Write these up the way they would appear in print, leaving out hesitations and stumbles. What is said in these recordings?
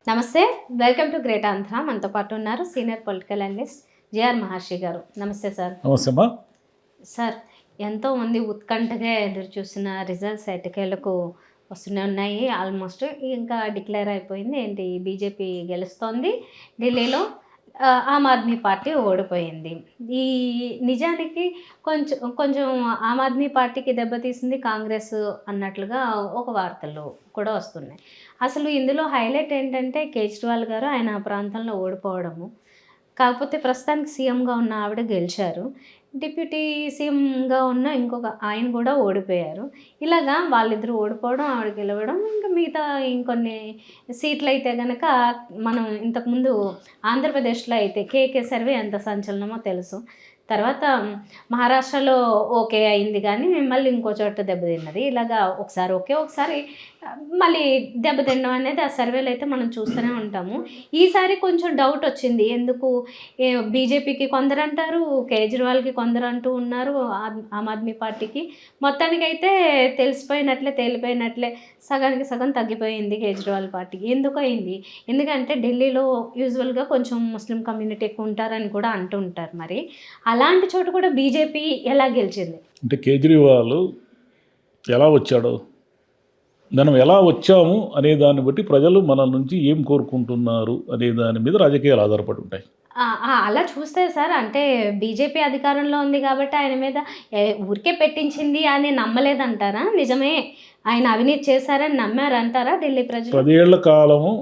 నమస్తే. Welcome to great Andhra. మనతో పాటు ఉన్నారు సీనియర్ పొలిటికల్ అనలిస్ట్ జిఆర్ మహర్షి గారు. నమస్తే సార్. నమస్తే అమ్మా. సార్, ఎంతోమంది ఉత్కంఠగా ఎదురు చూసిన రిజల్ట్స్ ఎట్టకేలకు వస్తూనే ఉన్నాయి. ఆల్మోస్ట్ ఇంకా డిక్లేర్ అయిపోయింది. ఏంటి, బీజేపీ గెలుస్తోంది ఢిల్లీలో, ఆమ్ ఆద్మీ పార్టీ ఓడిపోయింది. ఈ నిజానికి కొంచెం కొంచెం ఆమ్ ఆద్మీ పార్టీకి దెబ్బతీసింది కాంగ్రెస్ అన్నట్లుగా ఒక వార్తలు కూడా వస్తున్నాయి. అసలు ఇందులో హైలైట్ ఏంటంటే కేజ్రీవాల్ గారు ఆయన ప్రాంతంలో ఓడిపోవడము. కాకపోతే ప్రస్తుతానికి సీఎంగా ఉన్న ఆవిడ గెలిచారు. డిప్యూటీ సీఎంగా ఉన్న ఇంకొక ఆయన కూడా ఓడిపోయారు. ఇలాగా వాళ్ళిద్దరూ ఓడిపోవడం, ఆవిడ గెలవడం, ఇంకా మిగతా ఇంకొన్ని సీట్లు అయితే గనక మనం ఇంతకుముందు ఆంధ్రప్రదేశ్లో అయితే కేకే సర్వే ఎంత సంచలనమో తెలుసు. తర్వాత మహారాష్ట్రలో ఓకే అయింది, కానీ మళ్ళీ ఇంకో చోట దెబ్బతిన్నది. ఇలాగా ఒకసారి ఓకే, ఒకసారి మళ్ళీ దెబ్బతినడం అనేది ఆ సర్వేలో అయితే మనం చూస్తూనే ఉంటాము. ఈసారి కొంచెం డౌట్ వచ్చింది. ఎందుకు బీజేపీకి కొందరు అంటారు, కేజ్రీవాల్కి కొందరు అంటూ ఉన్నారు, ఆమ్ ఆద్మీ పార్టీకి. మొత్తానికైతే తెలిసిపోయినట్లే, తేలిపోయినట్లే, సగానికి సగం తగ్గిపోయింది కేజ్రీవాల్ పార్టీకి. ఎందుకు అయింది? ఎందుకంటే ఢిల్లీలో యూజువల్గా కొంచెం ముస్లిం కమ్యూనిటీ ఎక్కువ ఉంటారని కూడా అంటూ ఉంటారు. మరి అలాంటి చోట కూడా బీజేపీ ఎలా గెలిచింది? అంటే కేజ్రీవాల్ ఎలా వచ్చాడు, మనం ఎలా వచ్చాము అనే దాన్ని బట్టి ప్రజలు మన నుంచి ఏం కోరుకుంటున్నారు అనే దాని మీద రాజకీయాలు ఆధారపడి ఉంటాయి. అలా చూస్తే సార్, అంటే బీజేపీ అధికారంలో ఉంది కాబట్టి ఆయన మీద ఊరికే పెట్టించింది అని నమ్మలేదంటారా? నిజమే ఆయన అవినీతి చేశారని నమ్మారంటారా ఢిల్లీ ప్రజలు? 10 ఏళ్ల కాలము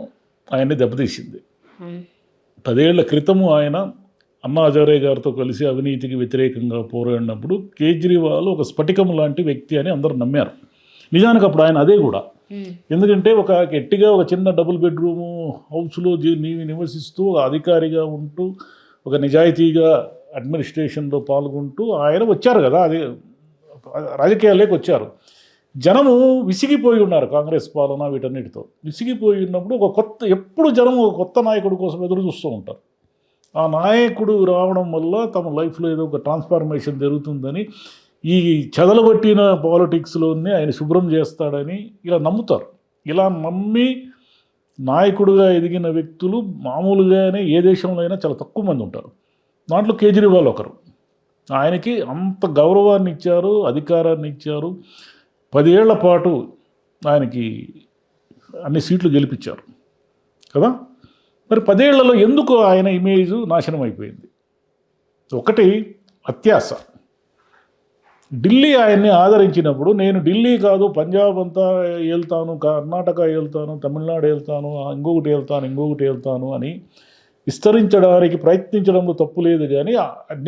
ఆయన్ని దెబ్బతీసింది. 10 ఏళ్ల క్రితము ఆయన అన్నా హజారే గారితో కలిసి అవినీతికి వ్యతిరేకంగా పోరాడినప్పుడు కేజ్రీవాల్ ఒక స్ఫటికం లాంటి వ్యక్తి అని అందరూ నమ్మారు. నిజానికి అప్పుడు ఆయన అదే కూడా. ఎందుకంటే ఒక గట్టిగా ఒక చిన్న డబుల్ బెడ్రూము హౌస్లో నివసిస్తూ అధికారిగా ఉంటూ ఒక నిజాయితీగా అడ్మినిస్ట్రేషన్లో పాల్గొంటూ ఆయన వచ్చారు కదా, అది రాజకీయాల్లోకి వచ్చారు. జనము విసిగిపోయి ఉన్నారు కాంగ్రెస్ పాలన వీటన్నిటితో. విసిగిపోయి ఉన్నప్పుడు ఎప్పుడు జనం ఒక కొత్త నాయకుడి కోసం ఎదురు చూస్తూ ఉంటారు. ఆ నాయకుడు రావడం వల్ల తమ లైఫ్లో ఏదో ఒక ట్రాన్స్ఫార్మేషన్ జరుగుతుందని, ఈ చెదలబట్టిన పాలిటిక్స్లోనే ఆయన శుభ్రం చేస్తాడని ఇలా నమ్ముతారు. ఇలా నమ్మి నాయకుడిగా ఎదిగిన వ్యక్తులు మామూలుగానే ఏ దేశంలో అయినా చాలా తక్కువ మంది ఉంటారు. దాంట్లో కేజ్రీవాల్ ఒకరు. ఆయనకి అంత గౌరవాన్ని ఇచ్చారు, అధికారాన్ని ఇచ్చారు. 10 ఏళ్ల పాటు ఆయనకి అన్ని సీట్లు గెలిపించారు కదా. మరి 10 ఏళ్లలో ఎందుకు ఆయన ఇమేజ్ నాశనం అయిపోయింది? ఒకటి అత్యాశ. ఢిల్లీ ఆయన్ని ఆదరించినప్పుడు నేను ఢిల్లీ కాదు పంజాబ్ అంతా వెళ్తాను, కర్ణాటక వెళ్తాను, తమిళనాడు వెళ్తాను, ఇంకొకటి వెళ్తాను అని విస్తరించడానికి ప్రయత్నించడంలో తప్పు లేదు. కానీ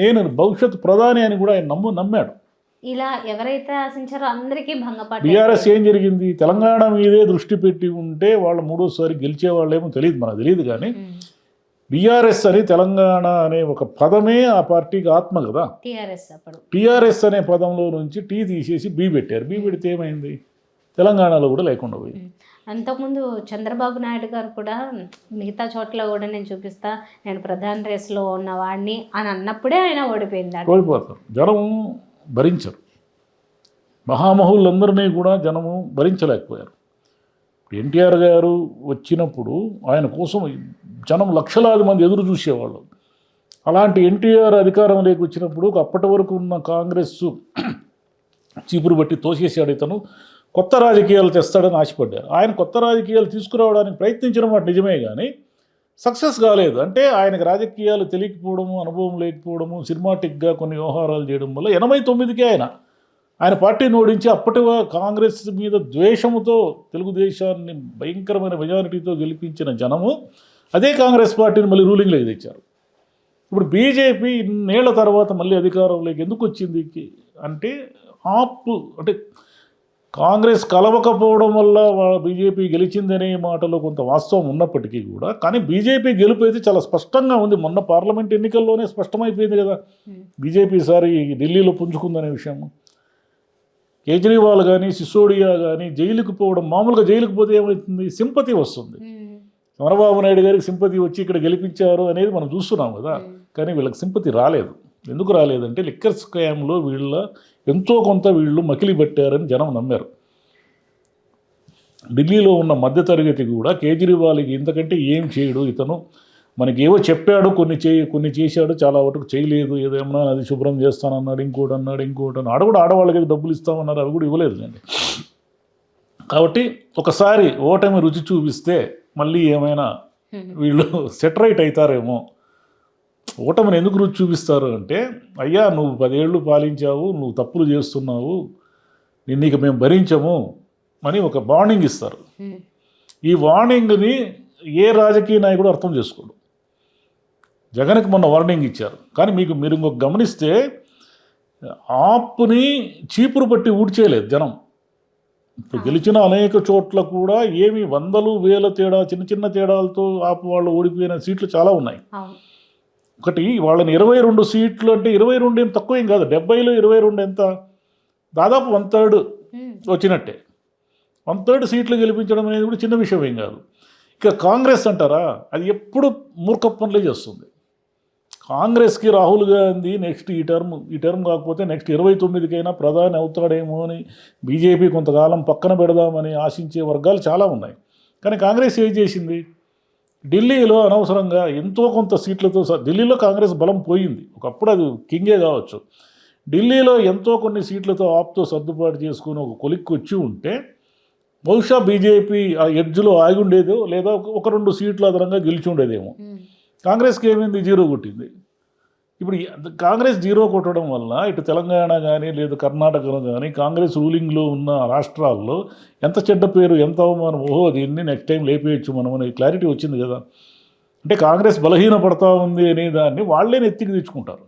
నేను భవిష్యత్ ప్రధాని అని కూడా ఆయన నమ్మాడు. ఇలా ఎవరైతే ఆశించారో అందరికీ భంగపడ్డారు. బీఆర్ఎస్ ఏం జరిగింది? తెలంగాణ మీదే దృష్టి పెట్టి ఉంటే వాళ్ళు మూడోసారి గెలిచేవాళ్ళేమో తెలియదు, మనకు తెలియదు. కానీ బీఆర్ఎస్ అని తెలంగాణ అనే ఒక పదమే ఆ పార్టీకి ఆత్మ కదా. టీఆర్ఎస్ అనే పదంలో నుంచి టీ తీసేసి బీ పెట్టారు. బీ పెడితే ఏమైంది? తెలంగాణలో కూడా లేకుండా పోయింది. అంతకుముందు చంద్రబాబు నాయుడు గారు కూడా మిగతా చోట్ల కూడా నేను చూపిస్తా, నేను ప్రధాన రేసులో ఉన్నవాడిని అని అన్నప్పుడే ఆయన ఓడిపోతారు. జనం భరించరు. మహామహులందరినీ కూడా జనము భరించలేకపోయారు. ఎన్టీఆర్ గారు వచ్చినప్పుడు ఆయన కోసం జనం లక్షలాది మంది ఎదురు చూసేవాళ్ళు. అలాంటి ఎన్టీఆర్ అధికారంలోకి వచ్చినప్పుడు అప్పటి వరకు ఉన్న కాంగ్రెస్ చీపురు బట్టి తోసేసాడు. ఇతను కొత్త రాజకీయాలు తెస్తాడని ఆశపడ్డారు. ఆయన కొత్త రాజకీయాలు తీసుకురావడానికి ప్రయత్నించడం మాట నిజమే, కానీ సక్సెస్ కాలేదు. అంటే ఆయనకు రాజకీయాలు తెలియకపోవడము, అనుభవం లేకపోవడము, సినిమాటిక్గా కొన్ని వ్యవహారాలు చేయడం వల్ల 89కే ఆయన పార్టీని ఓడించి అప్పటి కాంగ్రెస్ మీద ద్వేషముతో తెలుగుదేశాన్ని భయంకరమైన మెజారిటీతో గెలిపించిన జనము అదే కాంగ్రెస్ పార్టీని మళ్ళీ రూలింగ్లోకి తెచ్చారు. ఇప్పుడు బీజేపీ ఇన్నేళ్ల తర్వాత మళ్ళీ అధికారంలోకి ఎందుకు వచ్చింది అంటే అంటే కాంగ్రెస్ కలవకపోవడం వల్ల బీజేపీ గెలిచిందనే మాటలో కొంత వాస్తవం ఉన్నప్పటికీ కూడా, కానీ బీజేపీ గెలుపు అయితే చాలా స్పష్టంగా ఉంది. మొన్న పార్లమెంట్ ఎన్నికల్లోనే స్పష్టమైపోయింది కదా బీజేపీ ఈసారి ఢిల్లీలో పుంజుకుందనే విషయం. కేజ్రీవాల్ కానీ సిసోడియా కానీ జైలుకు పోవడం, మామూలుగా జైలుకు పోతే ఏమవుతుంది? సింపతి వస్తుంది. చంద్రబాబు నాయుడు గారికి సింపతి వచ్చి ఇక్కడ గెలిపించారు అనేది మనం చూస్తున్నాం కదా. కానీ వీళ్ళకి సింపతి రాలేదు. ఎందుకు రాలేదంటే లిక్కర్ స్కామ్లో ఎంతో కొంత వీళ్ళు మకిలి పెట్టారని జనం నమ్మారు. ఢిల్లీలో ఉన్న మధ్యతరగతి కూడా కేజ్రీవాల్కి ఇంతకంటే ఏం చేయడు ఇతను, మనకి ఏవో చెప్పాడు, కొన్ని చేశాడు, చాలా వరకు చేయలేదు, ఏదేమన్నా అది శుభ్రం చేస్తానన్నాడు, ఇంకోటి అన్నాడు. ఆడ కూడా ఆడవాళ్ళకి డబ్బులు ఇస్తామన్నారు, అవి కూడా ఇవ్వలేదులేండి. కాబట్టి ఒకసారి ఓటమి రుచి చూపిస్తే మళ్ళీ ఏమైనా వీళ్ళు సెటరైట్ అవుతారేమో. ఓటమిని ఎందుకు రుచి చూపిస్తారు అంటే, అయ్యా నువ్వు 10 ఏళ్ళు పాలించావు, నువ్వు తప్పులు చేస్తున్నావు, నీకు మేము భరించము అని ఒక వార్నింగ్ ఇస్తారు. ఈ వార్నింగ్ని ఏ రాజకీయ నాయకుడు అర్థం చేసుకోడు. జగన్కి మొన్న వార్నింగ్ ఇచ్చారు, కానీ మీరు ఇంకొక గమనిస్తే ఆప్ని చీపురు పట్టి ఊడ్చేయలేదు జనం. ఇప్పుడు గెలిచిన అనేక చోట్ల కూడా ఏమి వందలు వేల తేడా, చిన్న తేడాలతో ఆపు వాళ్ళు ఓడిపోయిన సీట్లు చాలా ఉన్నాయి. ఒకటి వాళ్ళని 22 సీట్లు అంటే 22 ఏం తక్కువ ఏం కాదు, 70లో 22 ఎంత, దాదాపు 1/3 వచ్చినట్టే. 1/3 సీట్లు గెలిపించడం అనేది కూడా చిన్న విషయం ఏం కాదు. ఇక కాంగ్రెస్ అంటారా, అది ఎప్పుడు మూర్ఖ పనులే చేస్తుంది. కాంగ్రెస్కి రాహుల్ గాంధీ నెక్స్ట్ ఈ టర్మ్ కాకపోతే నెక్స్ట్ 29కైనా ప్రధాని అవుతాడేమో అని బీజేపీ కొంతకాలం పక్కన పెడదామని ఆశించే వర్గాలు చాలా ఉన్నాయి. కానీ కాంగ్రెస్ ఏం చేసింది, ఢిల్లీలో అనవసరంగా ఎంతో కొంత సీట్లతో, ఢిల్లీలో కాంగ్రెస్ బలం పోయింది, ఒకప్పుడు అది కింగే కావచ్చు, ఢిల్లీలో ఎంతో కొన్ని సీట్లతో ఆప్తో సర్దుబాటు చేసుకుని ఒక కొలిక్కి వచ్చి ఉంటే బహుశా బీజేపీ ఆ ఎడ్జ్లో ఆగి ఉండేదో, లేదా 1-2 సీట్లు అదనంగా గెలిచి ఉండేదేమో. కాంగ్రెస్కి ఏమైంది, 0 కొట్టింది. ఇప్పుడు కాంగ్రెస్ 0 కొట్టడం వల్ల ఇటు తెలంగాణ కానీ లేదు కర్ణాటకలో కానీ కాంగ్రెస్ రూలింగ్లో ఉన్న రాష్ట్రాల్లో ఎంత చెడ్డ పేరు, ఎంత అవమానం, దీన్ని నెక్స్ట్ టైం లేపేయచ్చు మనం అనే క్లారిటీ వచ్చింది కదా. అంటే కాంగ్రెస్ బలహీనపడతా ఉంది అనే దాన్ని వాళ్ళే నెత్తికి తెచ్చుకుంటారు.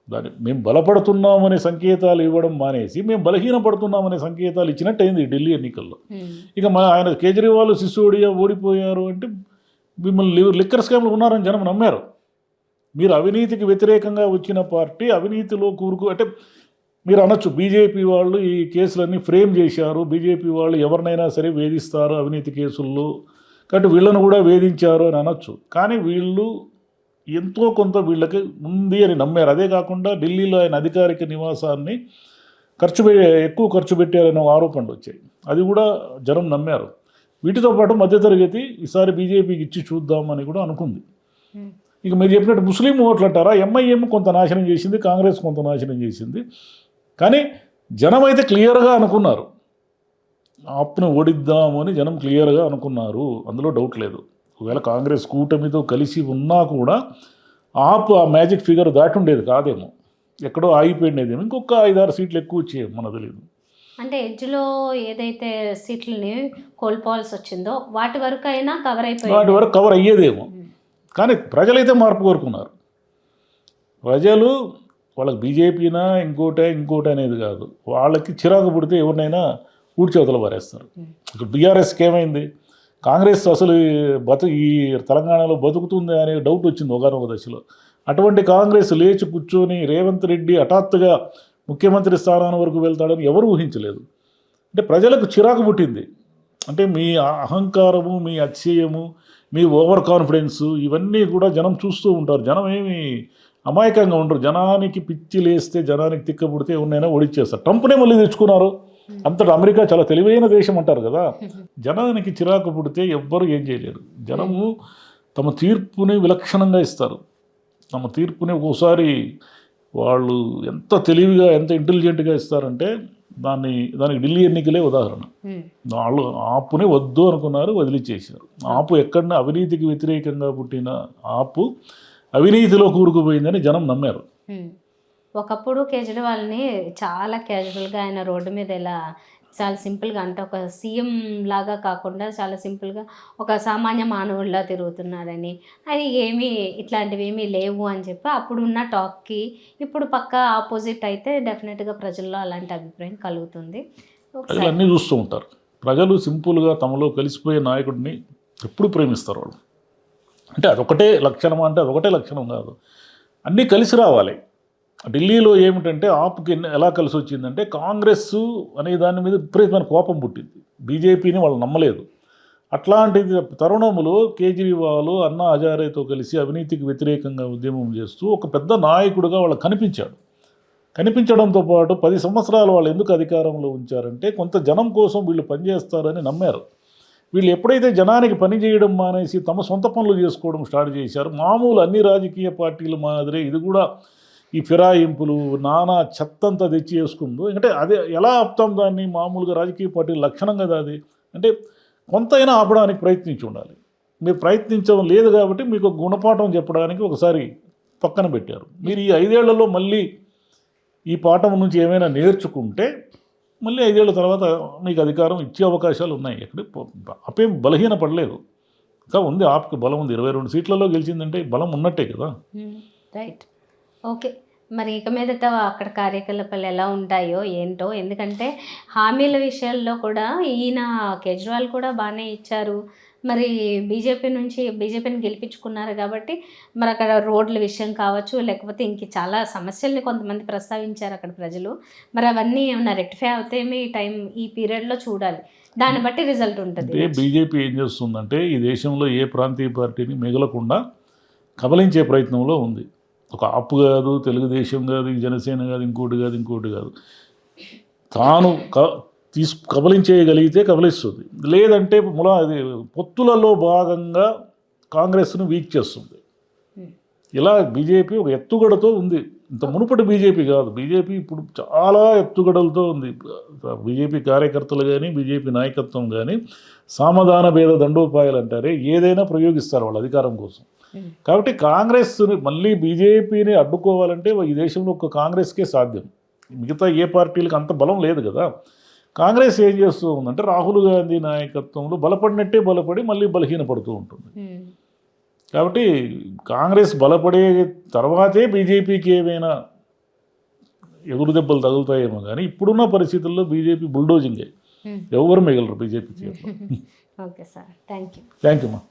దాన్ని మేము బలపడుతున్నామనే సంకేతాలు ఇవ్వడం మానేసి మేము బలహీనపడుతున్నామనే సంకేతాలు ఇచ్చినట్టు అయింది ఢిల్లీ ఎన్నికల్లో. ఇక ఆయన కేజ్రీవాల్ సిసోడియా ఓడిపోయారు అంటే మిమ్మల్ని లిక్కర్ స్కామ్లు ఉన్నారని జనం నమ్మారు. మీరు అవినీతికి వ్యతిరేకంగా వచ్చిన పార్టీ అవినీతిలో అంటే మీరు అనొచ్చు బీజేపీ వాళ్ళు ఈ కేసులన్నీ ఫ్రేమ్ చేశారు, బీజేపీ వాళ్ళు ఎవరినైనా సరే వేధిస్తారు అవినీతి కేసుల్లో, కాబట్టి వీళ్ళను కూడా వేధించారు అని అనొచ్చు. కానీ వీళ్ళు ఎంతో కొంత వీళ్ళకి ఉంది అని నమ్మారు. అదే కాకుండా ఢిల్లీలో ఆయన అధికారిక నివాసాన్ని ఎక్కువ ఖర్చు పెట్టారనే ఆరోపణలు వచ్చాయి, అది కూడా జనం నమ్మారు. వీటితో పాటు మధ్యతరగతి ఈసారి బీజేపీకి ఇచ్చి చూద్దామని కూడా అనుకుంది. ఇక మీరు చెప్పినట్టు ముస్లిం ఓట్లు అంటారా, ఎంఐఎం కొంత నాశనం చేసింది, కాంగ్రెస్ కొంత నాశనం చేసింది. కానీ జనం అయితే క్లియర్గా అనుకున్నారు, ఆప్ను ఓడిద్దాము అని జనం క్లియర్గా అనుకున్నారు, అందులో డౌట్ లేదు. ఒకవేళ కాంగ్రెస్ కూటమితో కలిసి ఉన్నా కూడా ఆప్ ఆ మ్యాజిక్ ఫిగర్ దాటి ఉండేది కాదేమో, ఎక్కడో ఆగిపోయిండేదేమో, ఇంకొక 5-6 సీట్లు ఎక్కువ వచ్చాయి మనకు తెలియదు. అంటే ఎడ్జ్లో ఏదైతే సీట్లని కోల్పోవాల్సి వచ్చిందో వాటి వరకు అయినా కవర్ అయ్యేదేమో. కానీ ప్రజలైతే మార్పు కోరుకున్నారు. ప్రజలు వాళ్ళకి బీజేపీనా ఇంకోటి అనేది కాదు, వాళ్ళకి చిరాకు పుడితే ఎవరినైనా ఊడ్చేవతల పారేస్తారు. ఇప్పుడు బీఆర్ఎస్కి ఏమైంది, కాంగ్రెస్ అసలు ఈ తెలంగాణలో బతుకుతుంది అనే డౌట్ వచ్చింది ఒకనొక దశలో. అటువంటి కాంగ్రెస్ లేచి కూర్చొని రేవంత్ రెడ్డి హఠాత్తుగా ముఖ్యమంత్రి స్థానాన్ని వరకు వెళ్తాడని ఎవరు ఊహించలేదు. అంటే ప్రజలకు చిరాకు పుట్టింది. అంటే మీ అహంకారము, మీ అతిశయము, మీ ఓవర్ కాన్ఫిడెన్స్, ఇవన్నీ కూడా జనం చూస్తూ ఉంటారు. జనం ఏమి అమాయకంగా ఉండరు. జనానికి పిచ్చి లేస్తే, జనానికి తిక్కబుడితే ఎవరినైనా ఓడిచ్చేస్తారు. ట్రంప్నే మళ్ళీ తెచ్చుకున్నారు. అంతటా అమెరికా చాలా తెలివైన దేశం అంటారు కదా. జనానికి చిరాకు పుడితే ఎవ్వరు ఏం చేయలేరు. జనము తమ తీర్పుని విలక్షణంగా ఇస్తారు. తమ తీర్పుని ఒక్కోసారి వాళ్ళు ఎంత తెలివిగా, ఎంత ఇంటెలిజెంట్గా ఇస్తారంటే దానికి ఢిల్లీ ఎన్నికలే ఉదాహరణ. వాళ్ళు ఆపుని వద్దు అనుకున్నారు, వదిలిచేశారు. ఆపు ఎక్కడన్నా అవినీతికి వ్యతిరేకంగా పుట్టిన ఆపు అవినీతిలో కూరుకుపోయిందని జనం నమ్మారు. ఒకప్పుడు కేజ్రీవాల్ని చాలా క్యాజువల్గా ఆయన రోడ్డు మీద ఇలా చాలా సింపుల్గా, అంటే ఒక సీఎం లాగా కాకుండా చాలా సింపుల్గా ఒక సామాన్య మానవుడిలా తిరుగుతున్నాడని, అది ఇట్లాంటివి ఏమీ లేవు అని చెప్పి అప్పుడున్న టాక్కి ఇప్పుడు పక్కా ఆపోజిట్ అయితే డెఫినెట్గా ప్రజల్లో అలాంటి అభిప్రాయం కలుగుతుంది. ప్రజలు అన్నీ చూస్తూ ఉంటారు. ప్రజలు సింపుల్గా తమలో కలిసిపోయే నాయకుడిని ఎప్పుడు ప్రేమిస్తారు వాళ్ళు. అంటే అదొకటే లక్షణమా అంటే అదొకటే లక్షణం కాదు, అన్నీ కలిసి రావాలి. ఢిల్లీలో ఏమిటంటే ఆప్కి ఎలా కలిసి వచ్చిందంటే కాంగ్రెస్ అనే దాని మీద విపరీతమైన కోపం పుట్టింది. బీజేపీని వాళ్ళు నమ్మలేదు. అట్లాంటిది తరుణములో కేజ్రీవాల్ అన్నా హజారేతో కలిసి అవినీతికి వ్యతిరేకంగా ఉద్యమం చేస్తూ ఒక పెద్ద నాయకుడిగా వాళ్ళకి కనిపించాడు. కనిపించడంతో పాటు 10 సంవత్సరాలు వాళ్ళు ఎందుకు అధికారంలో ఉంచారంటే కొంత జనం కోసం వీళ్ళు పనిచేస్తారని నమ్మారు. వీళ్ళు ఎప్పుడైతే జనానికి పని చేయడం మానేసి తమ సొంత పనులు చేసుకోవడం స్టార్ట్ చేశారు, మామూలు అన్ని రాజకీయ పార్టీల మాదిరే ఇది కూడా ఈ ఫిరాయింపులు నానా చెత్తంతా తెచ్చి వేసుకుందో, అంటే అదే ఎలా ఆపుతాం దాన్ని, మామూలుగా రాజకీయ పార్టీల లక్షణం కదా అది. అంటే కొంతైనా ఆపడానికి ప్రయత్నించి ఉండాలి. మీరు ప్రయత్నించడం లేదు కాబట్టి మీకు ఒక గుణపాఠం చెప్పడానికి ఒకసారి పక్కన పెట్టారు. మీరు ఈ 5 ఏళ్లలో మళ్ళీ ఈ పాఠం నుంచి ఏమైనా నేర్చుకుంటే మళ్ళీ 5 ఏళ్ల తర్వాత మీకు అధికారం ఇచ్చే అవకాశాలు ఉన్నాయి. ఆపేం బలహీన పడలేదు, ఇంకా ఉంది, ఆప్కి బలం ఉంది. 22 సీట్లలో గెలిచిందంటే బలం ఉన్నట్టే కదా. రైట్. ఓకే. మరి ఇక మీదట అక్కడ కార్యకలాపాలు ఎలా ఉంటాయో ఏంటో, ఎందుకంటే హామీల విషయాల్లో కూడా ఈయన కేజ్రీవాల్ కూడా బాగానే ఇచ్చారు. మరి బీజేపీని గెలిపించుకున్నారు కాబట్టి మరి అక్కడ రోడ్ల విషయం కావచ్చు, లేకపోతే ఇంక చాలా సమస్యల్ని కొంతమంది ప్రస్తావించారు అక్కడ ప్రజలు. మరి అవన్నీ ఏమైనా రెక్టిఫై అవుతాయేమో ఈ పీరియడ్లో చూడాలి. దాన్ని బట్టి రిజల్ట్ ఉంటుంది. అంటే బీజేపీ ఏం చేస్తుందంటే ఈ దేశంలో ఏ ప్రాంతీయ పార్టీని మిగలకుండా కబలించే ప్రయత్నంలో ఉంది. ఒక ఆపు కాదు, తెలుగుదేశం కాదు, జనసేన కాదు, ఇంకోటి కాదు. తాను కబలించేయగలిగితే కబలిస్తుంది, లేదంటే అది పొత్తులలో భాగంగా కాంగ్రెస్ను వీక్ చేస్తుంది. ఇలా బీజేపీ ఒక ఎత్తుగడతో ఉంది. ఇంత మునుపటి బీజేపీ కాదు, బీజేపీ ఇప్పుడు చాలా ఎత్తుగడలతో ఉంది. బీజేపీ కార్యకర్తలు కానీ బీజేపీ నాయకత్వం కానీ సామధాన భేద దండోపాయాలు అంటారే ఏదైనా ప్రయోగిస్తారు వాళ్ళ అధికారం కోసం. కాబట్టి కాంగ్రెస్ని మళ్ళీ బీజేపీని అడ్డుకోవాలంటే ఈ దేశంలో ఒక కాంగ్రెస్కే సాధ్యం. మిగతా ఏ పార్టీలకు అంత బలం లేదు కదా. కాంగ్రెస్ ఏం చేస్తూ ఉందంటే రాహుల్ గాంధీ నాయకత్వంలో బలపడినట్టే బలపడి మళ్ళీ బలహీనపడుతూ ఉంటుంది. కాబట్టి కాంగ్రెస్ బలపడే తర్వాతే బీజేపీకి ఏమైనా ఎదురు దెబ్బలు తగులుతాయేమో కానీ ఇప్పుడున్న పరిస్థితుల్లో బీజేపీ బుల్డోజింగే, ఎవరు మిగలరు బీజేపీకి. Okay sir, thank you. Thank you అమ్మా.